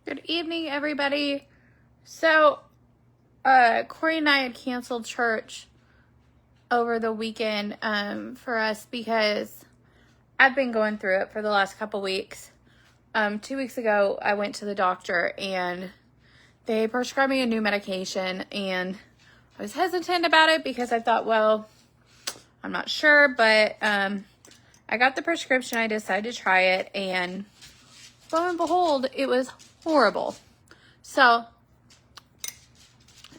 Good evening, everybody. So, Corey and I had canceled church over the weekend for us because I've been going through it for the last couple weeks. 2 weeks ago, I went to the doctor and they prescribed me a new medication, and I was hesitant about it because I thought, well, I'm not sure, but I got the prescription. I decided to try it, and lo and behold, it was horrible. So,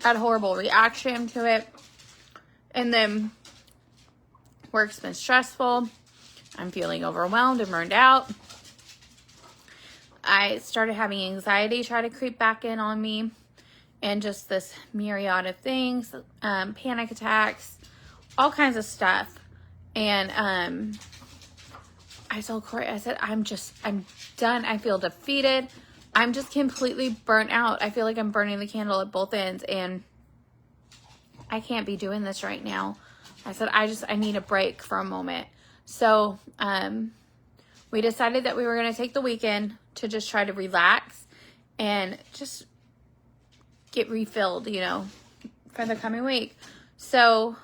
had a horrible reaction to it. And then work's been stressful. I'm feeling overwhelmed and burned out. I started having anxiety try to creep back in on me, and just this myriad of things, panic attacks, all kinds of stuff. And I told Corey, I said, I'm done. I feel defeated. I'm just completely burnt out. I feel like I'm burning the candle at both ends, and I can't be doing this right now. I said, I need a break for a moment. So, we decided that we were going to take the weekend to just try to relax and just get refilled, for the coming week. So,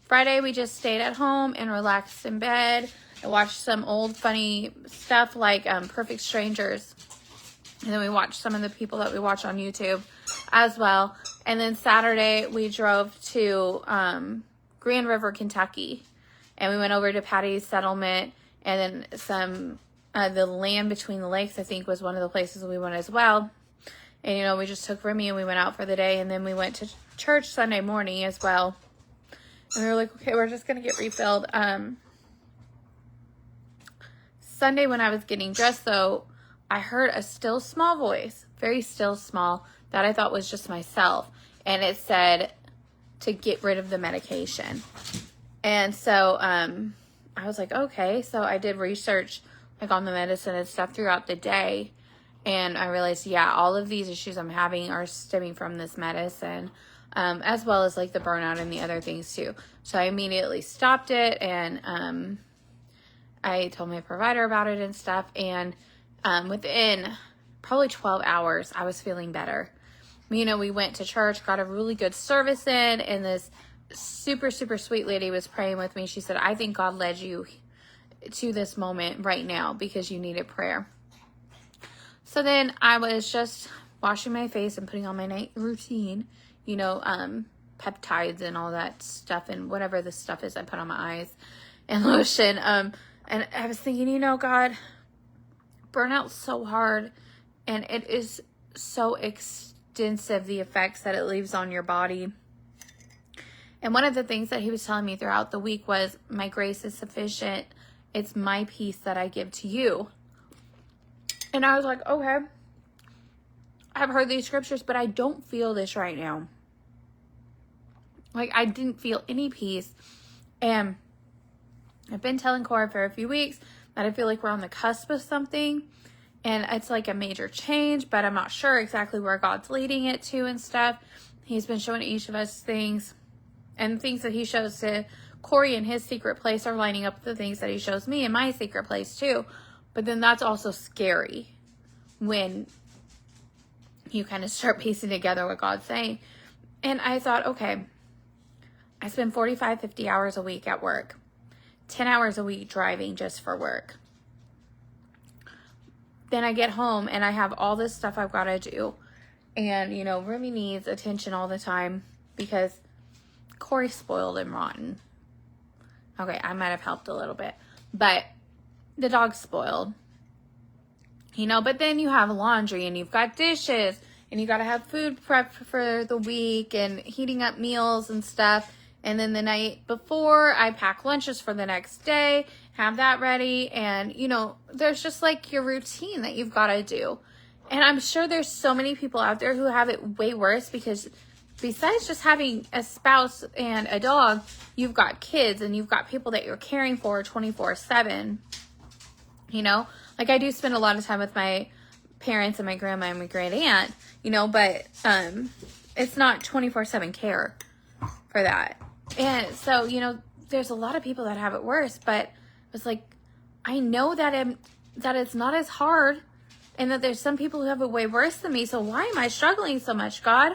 Friday we just stayed at home and relaxed in bed. I watched some old funny stuff like Perfect Strangers. And then we watched some of the people that we watch on YouTube as well. And then Saturday we drove to Grand River, Kentucky. And we went over to Patty's Settlement. And then the Land Between the Lakes, I think, was one of the places we went as well. And, we just took Remy and we went out for the day. And then we went to church Sunday morning as well. And we were like, okay, we're just going to get refilled. Sunday when I was getting dressed, though, I heard a still small voice, very still small, that I thought was just myself. And it said to get rid of the medication. And so I was like, okay. So I did research on the medicine and stuff throughout the day. And I realized, all of these issues I'm having are stemming from this medicine, as well as the burnout and the other things too. So I immediately stopped it, and I told my provider about it and stuff. And within probably 12 hours, I was feeling better. We went to church, got a really good service in, and this super, super sweet lady was praying with me. She said, I think God led you to this moment right now because you needed prayer. So then I was just washing my face and putting on my night routine, peptides and all that stuff, and whatever the stuff is I put on my eyes, and lotion. And I was thinking, God, burnout's so hard, and it is so extensive, the effects that it leaves on your body. And one of the things that he was telling me throughout the week was, my grace is sufficient. It's my peace that I give to you. And I was like, okay, I've heard these scriptures, but I don't feel this right now. I didn't feel any peace. And I've been telling Cora for a few weeks that I feel like we're on the cusp of something. And it's like a major change, but I'm not sure exactly where God's leading it to and stuff. He's been showing each of us things. And things that he shows to Corey in his secret place are lining up with the things that he shows me in my secret place too. But then that's also scary when you kind of start piecing together what God's saying. And I thought, okay, I spend 45, 50 hours a week at work. 10 hours a week driving just for work. Then I get home and I have all this stuff I've got to do. And, Remy needs attention all the time because Corey's spoiled and rotten. Okay, I might have helped a little bit. But the dog's spoiled. But then you have laundry and you've got dishes and you got to have food prep for the week and heating up meals and stuff. And then the night before, I pack lunches for the next day, have that ready. And, there's just your routine that you've got to do. And I'm sure there's so many people out there who have it way worse because besides just having a spouse and a dog, you've got kids and you've got people that you're caring for 24/7. I do spend a lot of time with my parents and my grandma and my great aunt, but it's not 24/7 care for that. And so, there's a lot of people that have it worse, but it's I know that it's not as hard and that there's some people who have it way worse than me. So why am I struggling so much, God?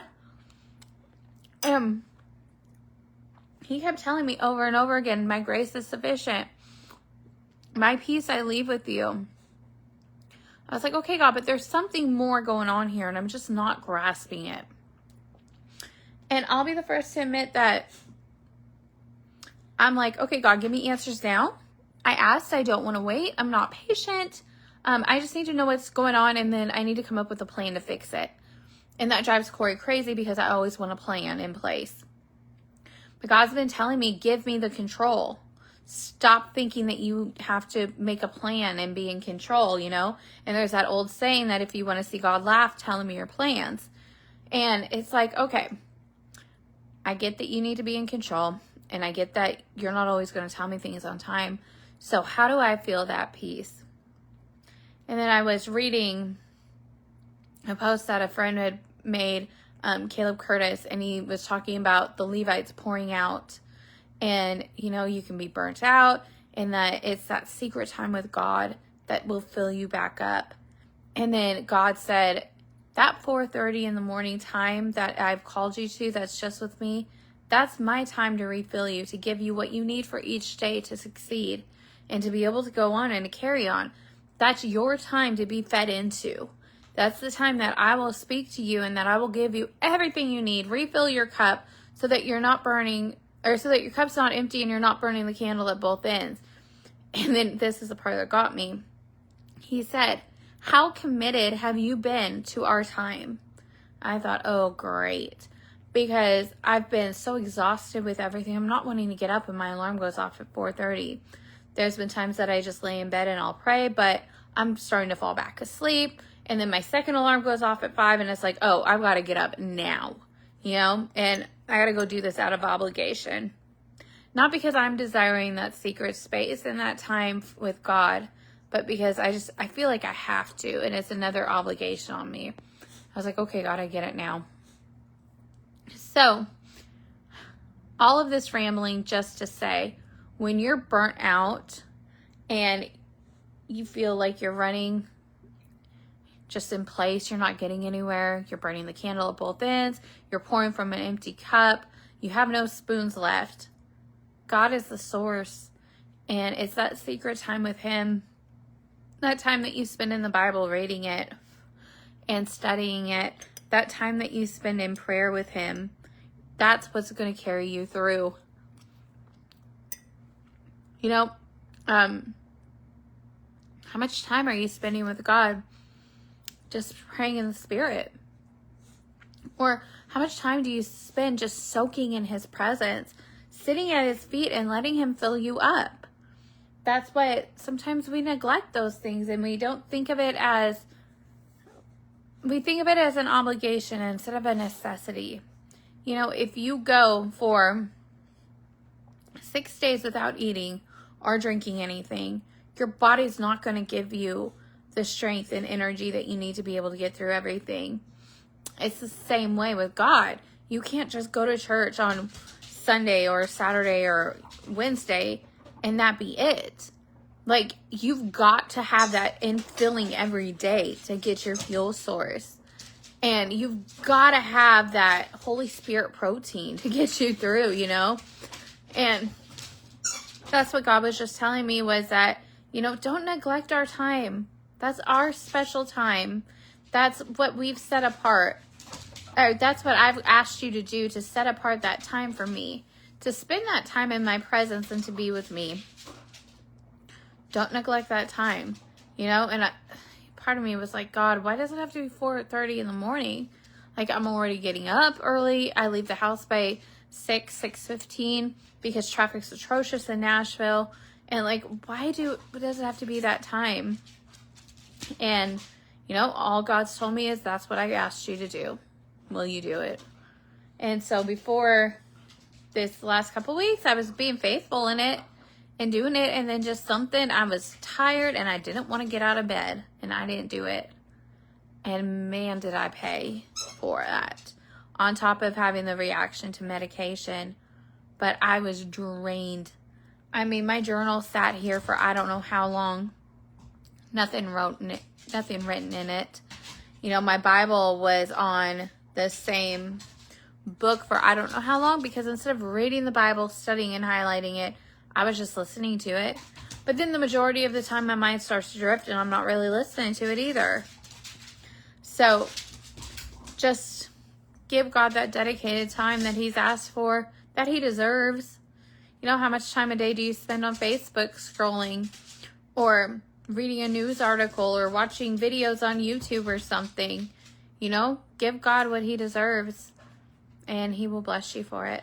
He kept telling me over and over again, my grace is sufficient. My peace I leave with you. I was like, okay, God, but there's something more going on here, and I'm just not grasping it. And I'll be the first to admit that I'm like, okay, God, give me answers now. I asked, I don't want to wait. I'm not patient. I just need to know what's going on, and then I need to come up with a plan to fix it. And that drives Corey crazy because I always want a plan in place. But God's been telling me, give me the control. Stop thinking that you have to make a plan and be in control, you know? And there's that old saying that if you want to see God laugh, tell him your plans. And it's like, okay, I get that you need to be in control, and I get that you're not always going to tell me things on time. So how do I feel that peace? And then I was reading a post that a friend had made, Caleb Curtis, and he was talking about the Levites pouring out. And, you know, you can be burnt out, and that it's that secret time with God that will fill you back up. And then God said, that 4:30 in the morning time that I've called you to, that's just with me, that's my time to refill you, to give you what you need for each day to succeed and to be able to go on and to carry on. That's your time to be fed into. That's the time that I will speak to you and that I will give you everything you need. Refill your cup so that you're not burning, or so that your cup's not empty and you're not burning the candle at both ends. And then this is the part that got me. He said, how committed have you been to our time? I thought, oh, great. Because I've been so exhausted with everything. I'm not wanting to get up when my alarm goes off at 4:30. There's been times that I just lay in bed and I'll pray, but I'm starting to fall back asleep. And then my second alarm goes off at 5, and it's like, oh, I've got to get up now, you know, and I got to go do this out of obligation. Not because I'm desiring that secret space and that time with God, but because I feel like I have to, and it's another obligation on me. I was like, okay, God, I get it now. So all of this rambling just to say, when you're burnt out and you feel like you're running just in place, you're not getting anywhere, you're burning the candle at both ends, you're pouring from an empty cup, you have no spoons left, God is the source. And it's that secret time with him, that time that you spend in the Bible reading it and studying it, that time that you spend in prayer with him, that's what's going to carry you through. You know, how much time are you spending with God just praying in the Spirit? Or how much time do you spend just soaking in his presence, sitting at his feet and letting him fill you up? That's what sometimes we neglect those things, and we don't think of it as, we think of it as an obligation instead of a necessity. You know, if you go for 6 days without eating or drinking anything, your body's not going to give you the strength and energy that you need to be able to get through everything. It's the same way with God. You can't just go to church on Sunday or Saturday or Wednesday and that be it. Like, you've got to have that infilling every day to get your fuel source. And you've got to have that Holy Spirit protein to get you through, you know? And that's what God was just telling me, was that, you know, don't neglect our time. That's our special time. That's what we've set apart. Or that's what I've asked you to do, to set apart that time for me, to spend that time in my presence and to be with me. Don't neglect that time, you know? And part of me was like, God, why does it have to be 4:30 in the morning? Like, I'm already getting up early. I leave the house by 6:15 because traffic's atrocious in Nashville. And like, why does it have to be that time? And, you know, all God's told me is that's what I asked you to do. Will you do it? And so before this last couple weeks, I was being faithful in it and doing it. And then just something, I was tired and I didn't want to get out of bed, and I didn't do it. And man, did I pay for that. On top of having the reaction to medication. But I was drained. I mean, my journal sat here for I don't know how long. nothing written in it. You know, my Bible was on the same book for I don't know how long, because instead of reading the Bible, studying and highlighting it, I was just listening to it. But then the majority of the time my mind starts to drift and I'm not really listening to it either. So just give God that dedicated time that he's asked for, that he deserves. You know, how much time a day do you spend on Facebook scrolling or reading a news article or watching videos on YouTube or something? You know, give God what he deserves and he will bless you for it.